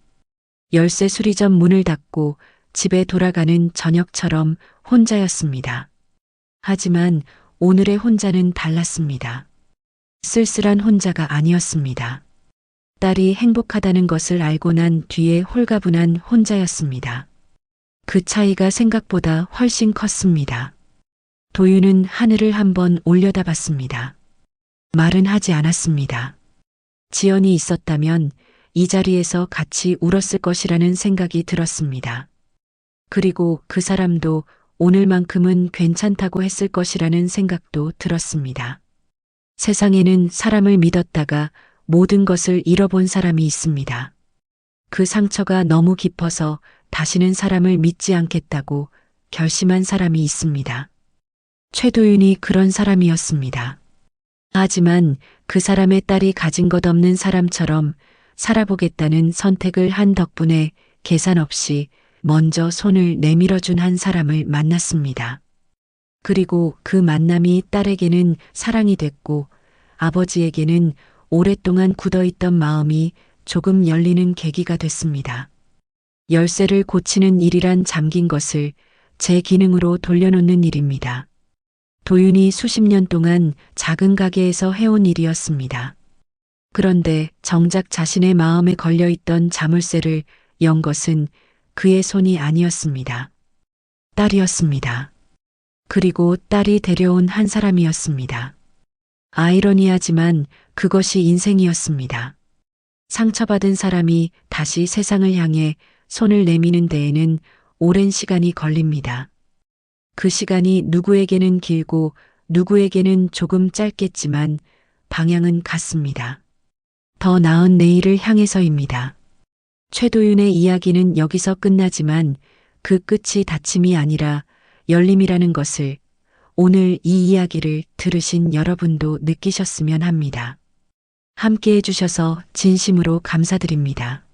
열쇠 수리점 문을 닫고 집에 돌아가는 저녁처럼 혼자였습니다. 하지만 오늘의 혼자는 달랐습니다. 쓸쓸한 혼자가 아니었습니다. 딸이 행복하다는 것을 알고 난 뒤에 홀가분한 혼자였습니다. 그 차이가 생각보다 훨씬 컸습니다. 도윤은 하늘을 한번 올려다봤습니다. 말은 하지 않았습니다. 지연이 있었다면 이 자리에서 같이 울었을 것이라는 생각이 들었습니다. 그리고 그 사람도 오늘만큼은 괜찮다고 했을 것이라는 생각도 들었습니다. 세상에는 사람을 믿었다가 모든 것을 잃어본 사람이 있습니다. 그 상처가 너무 깊어서 다시는 사람을 믿지 않겠다고 결심한 사람이 있습니다. 최도윤이 그런 사람이었습니다. 하지만 그 사람의 딸이 가진 것 없는 사람처럼 살아보겠다는 선택을 한 덕분에 계산 없이 먼저 손을 내밀어준 한 사람을 만났습니다. 그리고 그 만남이 딸에게는 사랑이 됐고 아버지에게는 오랫동안 굳어있던 마음이 조금 열리는 계기가 됐습니다. 열쇠를 고치는 일이란 잠긴 것을 제 기능으로 돌려놓는 일입니다. 도윤이 수십 년 동안 작은 가게에서 해온 일이었습니다. 그런데 정작 자신의 마음에 걸려있던 자물쇠를 연 것은 그의 손이 아니었습니다. 딸이었습니다. 그리고 딸이 데려온 한 사람이었습니다. 아이러니하지만 그것이 인생이었습니다. 상처받은 사람이 다시 세상을 향해 손을 내미는 데에는 오랜 시간이 걸립니다. 그 시간이 누구에게는 길고 누구에게는 조금 짧겠지만 방향은 같습니다. 더 나은 내일을 향해서입니다. 최도윤의 이야기는 여기서 끝나지만 그 끝이 닫힘이 아니라 열림이라는 것을 오늘 이 이야기를 들으신 여러분도 느끼셨으면 합니다. 함께 해주셔서 진심으로 감사드립니다.